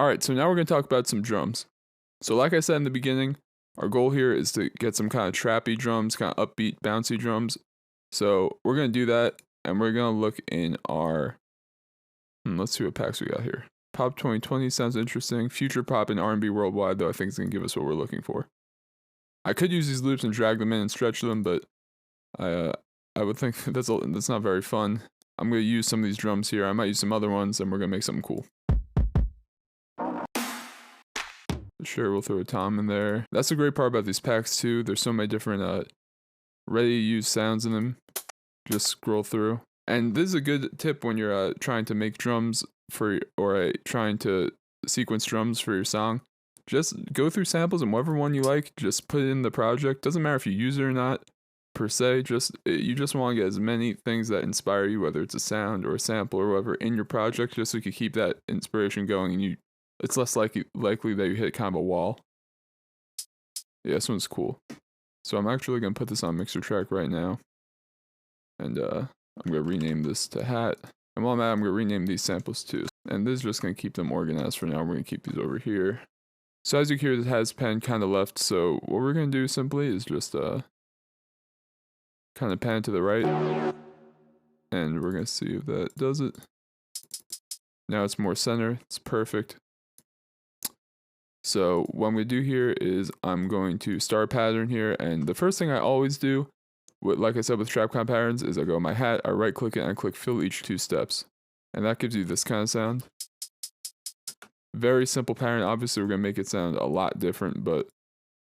Alright, so now we're going to talk about some drums. So like I said in the beginning, our goal here is to get some kind of trappy drums, kind of upbeat, bouncy drums. So we're going to do that, and we're going to look in our... let's see what packs we got here. Pop 2020 sounds interesting. Future Pop and R&B Worldwide, though, I think is going to give us what we're looking for. I could use these loops and drag them in and stretch them, but I would think that's not very fun. I'm going to use some of these drums here. I might use some other ones, and we're going to make something cool. Sure, we'll throw a tom in there. That's the great part about these packs too. There's so many different ready-to-use sounds in them. Just scroll through. And this is a good tip when you're trying to make drums trying to sequence drums for your song. Just go through samples and whatever one you like, just put it in the project. Doesn't matter if you use it or not, per se. You just want to get as many things that inspire you, whether it's a sound or a sample or whatever, in your project, just so you can keep that inspiration going and it's less likely that you hit kind of a wall. Yeah, this one's cool. So I'm actually going to put this on mixer track right now. And I'm going to rename this to hat. And while I'm at it, I'm going to rename these samples too. And this is just going to keep them organized for now. We're going to keep these over here. So as you can hear, it has pen kind of left. So what we're going to do simply is just kind of pan to the right. And we're going to see if that does it. Now it's more center. It's perfect. So what I'm going to do here is I'm going to start a pattern here, and the first thing I always do, like I said with trap comp patterns, is I go my hat, I right click it, and I click fill each 2 steps. And that gives you this kind of sound. Very simple pattern. Obviously we're going to make it sound a lot different, but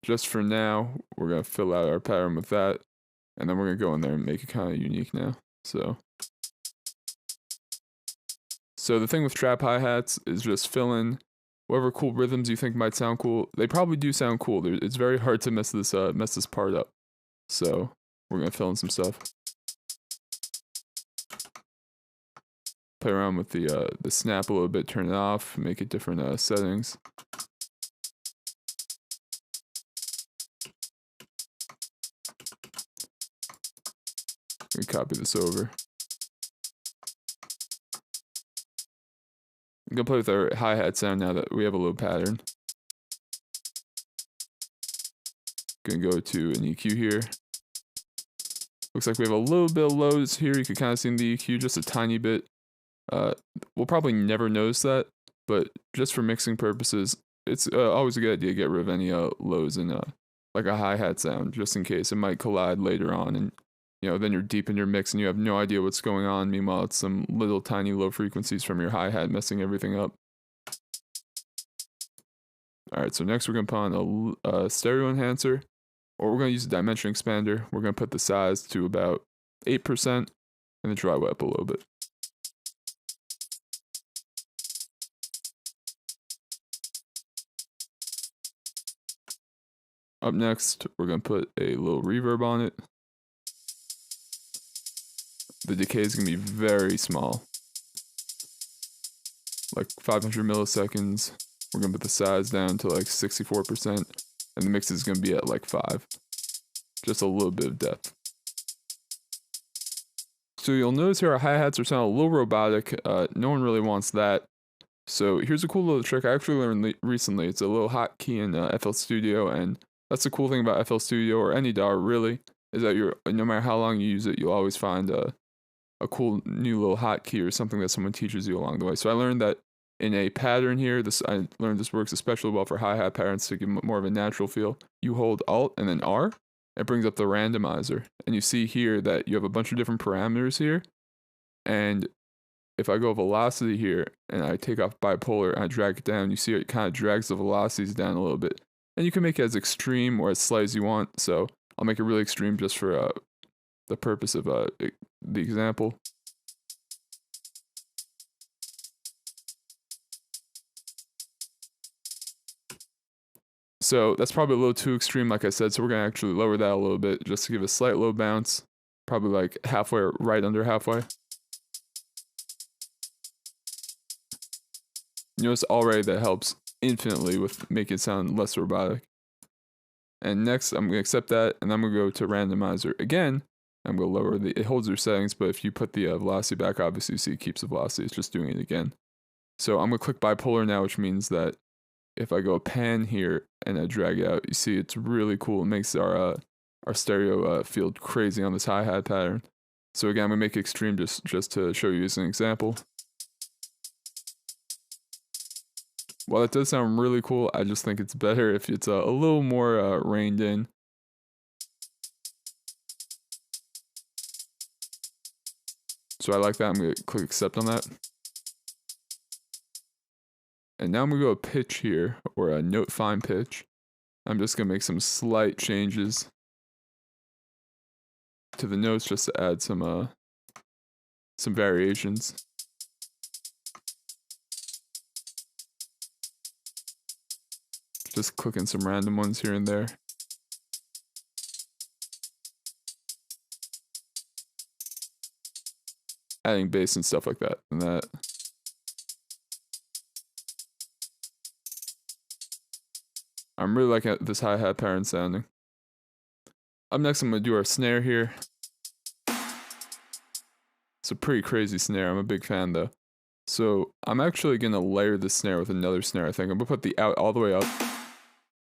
just for now, we're going to fill out our pattern with that, and then we're going to go in there and make it kind of unique now. So the thing with trap hi-hats is just fill in whatever cool rhythms you think might sound cool. They probably do sound cool. It's very hard to mess this part up. So we're gonna fill in some stuff. Play around with the snap a little bit, turn it off, make it different settings. We copy this over. I'm gonna play with our hi-hat sound now that we have a little pattern. Gonna go to an EQ here. Looks like we have a little bit of lows here. You can kind of see in the EQ just a tiny bit. We'll probably never notice that, but just for mixing purposes, it's always a good idea to get rid of any lows in like a hi-hat sound, just in case it might collide later on, and then you're deep in your mix and you have no idea what's going on. Meanwhile, it's some little tiny low frequencies from your hi-hat messing everything up. Alright, so next we're going to put on a stereo enhancer, or we're going to use a dimension expander. We're going to put the size to about 8% and then dry wet up a little bit. Up next, we're going to put a little reverb on it. The decay is going to be very small, like 500 milliseconds. We're going to put the size down to like 64%, and the mix is going to be at like 5. Just a little bit of depth. So you'll notice here our hi-hats are sounding a little robotic. No one really wants that. So here's a cool little trick I actually learned recently. It's a little hotkey in FL Studio, and that's the cool thing about FL Studio, or any DAW really, is that no matter how long you use it, you'll always find a cool new little hotkey or something that someone teaches you along the way. So I learned that in a pattern here, I learned this works especially well for hi-hat patterns to give more of a natural feel. You hold Alt and then R, it brings up the randomizer. And you see here that you have a bunch of different parameters here. And if I go velocity here and I take off bipolar and I drag it down, you see it kind of drags the velocities down a little bit. And you can make it as extreme or as slight as you want. So I'll make it really extreme just for the purpose of the example. So that's probably a little too extreme, like I said, so we're going to actually lower that a little bit just to give a slight low bounce, probably like halfway or right under halfway. Notice already that helps infinitely with making it sound less robotic. And next, I'm going to accept that, and I'm going to go to randomizer again. I'm going to lower it holds your settings, but if you put the velocity back, obviously you see it keeps the velocity, it's just doing it again. So I'm gonna click bipolar now, which means that if I go pan here and I drag it out, you see it's really cool. It makes our stereo field crazy on this hi-hat pattern. So again, I'm gonna make it extreme just to show you as an example. While it does sound really cool, I just think it's better if it's a little more reined in. So I like that. I'm gonna click accept on that. And now I'm gonna go pitch here, or a note fine pitch. I'm just gonna make some slight changes to the notes just to add some variations. Just clicking some random ones here and there. Adding bass and stuff like that. And that. I'm really liking this hi-hat pattern sounding. Up next, I'm gonna do our snare here. It's a pretty crazy snare. I'm a big fan though. So I'm actually gonna layer the snare with another snare, I think. I'm gonna put the out all the way up.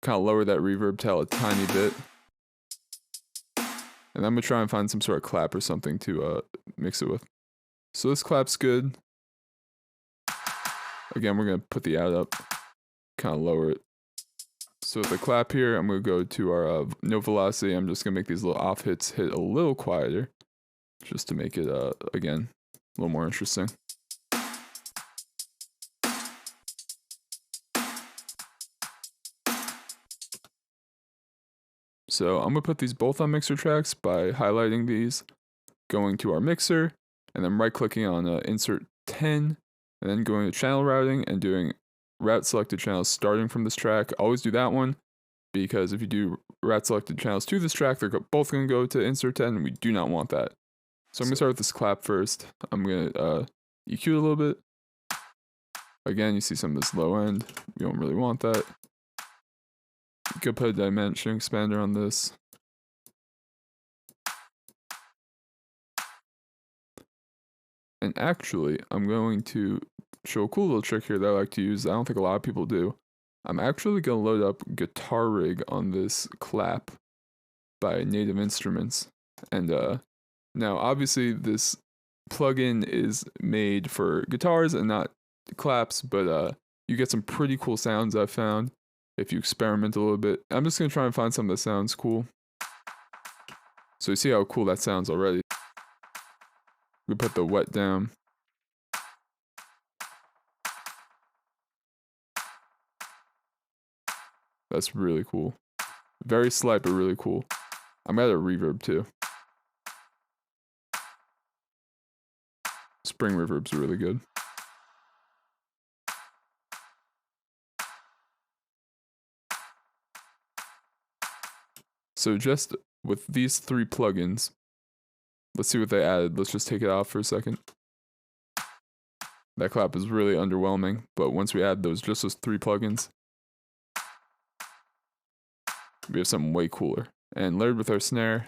Kind of lower that reverb tail a tiny bit. And I'm gonna try and find some sort of clap or something to mix it with. So this clap's good. Again, we're gonna put the out up, kind of lower it. So with the clap here, I'm gonna go to our note velocity. I'm just gonna make these little off hits hit a little quieter, just to make it again a little more interesting. So I'm gonna put these both on mixer tracks by highlighting these, going to our mixer, and then right clicking on insert 10, and then going to channel routing and doing route selected channels starting from this track. Always do that one, because if you do route selected channels to this track, they're both gonna go to insert 10, and we do not want that. So I'm gonna start with this clap first. I'm gonna EQ it a little bit. Again, you see some of this low end. We don't really want that. You could put a dimension expander on this. And actually, I'm going to show a cool little trick here that I like to use that I don't think a lot of people do. I'm actually going to load up Guitar Rig on this clap by Native Instruments. And now, obviously, this plugin is made for guitars and not claps, but you get some pretty cool sounds I've found if you experiment a little bit. I'm just going to try and find something that sounds cool. So you see how cool that sounds already. We put the wet down. That's really cool. Very slight, but really cool. I'm at a reverb too. Spring reverb's really good. So just with these 3 plugins, let's see what they added. Let's just take it off for a second. That clap is really underwhelming, but once we add those 3 plugins, we have something way cooler. And layered with our snare.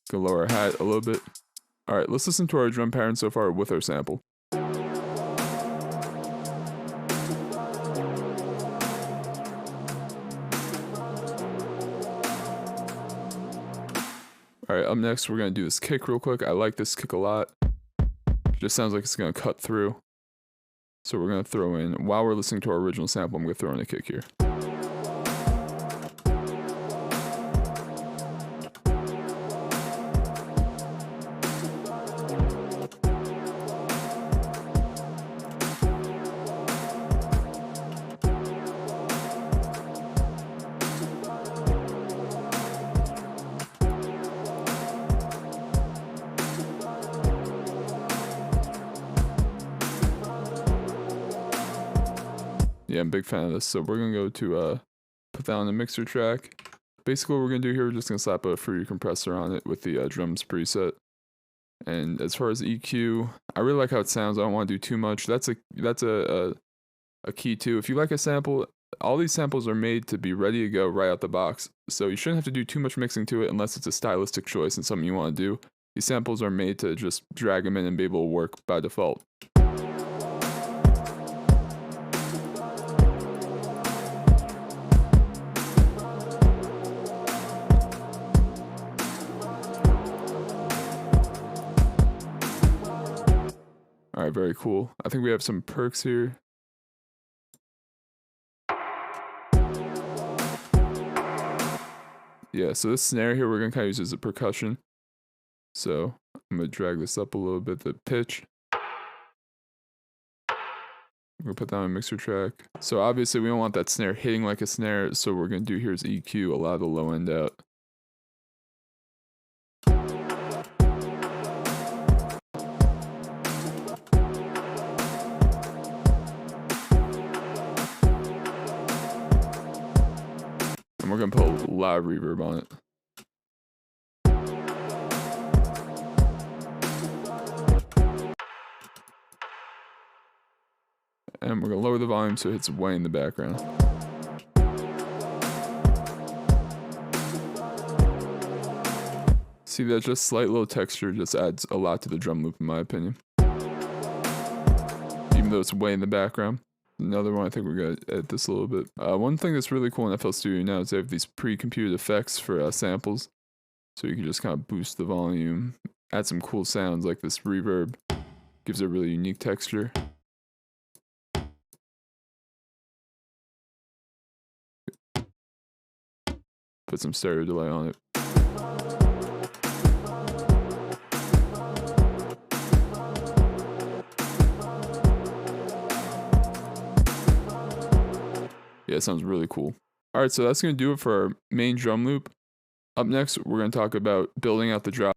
Go lower our hat a little bit. Alright, let's listen to our drum pattern so far with our sample. Alright, up next we're going to do this kick real quick. I like this kick a lot. Just sounds like it's going to cut through. So we're going to throw in, while we're listening to our original sample, I'm going to throw in a kick here. Yeah, I'm a big fan of this. So we're going to go to put that on the mixer track. Basically what we're going to do here, we're just going to slap a Fruity compressor on it with the drums preset. And as far as EQ, I really like how it sounds. I don't want to do too much. That's a key too. If you like a sample all these samples are made to be ready to go right out the box, so you shouldn't have to do too much mixing to it unless it's a stylistic choice and something you want to do. These samples are made to just drag them in and be able to work by default. Alright, very cool. I think we have some perks here. Yeah, so this snare here we're going to kind of use as a percussion. So I'm going to drag this up a little bit, the pitch. I'm going to put that on a mixer track. So obviously we don't want that snare hitting like a snare, so what we're going to do here is EQ, allow the low end out. And we're going to put a loud reverb on it. And we're going to lower the volume so it hits way in the background. See that just slight little texture just adds a lot to the drum loop in my opinion. Even though it's way in the background. Another one, I think we're going to edit this a little bit. One thing that's really cool in FL Studio now is they have these pre-computed effects for samples. So you can just kind of boost the volume, add some cool sounds like this reverb. Gives a really unique texture. Put some stereo delay on it. Yeah, it sounds really cool. Alright, so that's going to do it for our main drum loop. Up next, we're going to talk about building out the drop.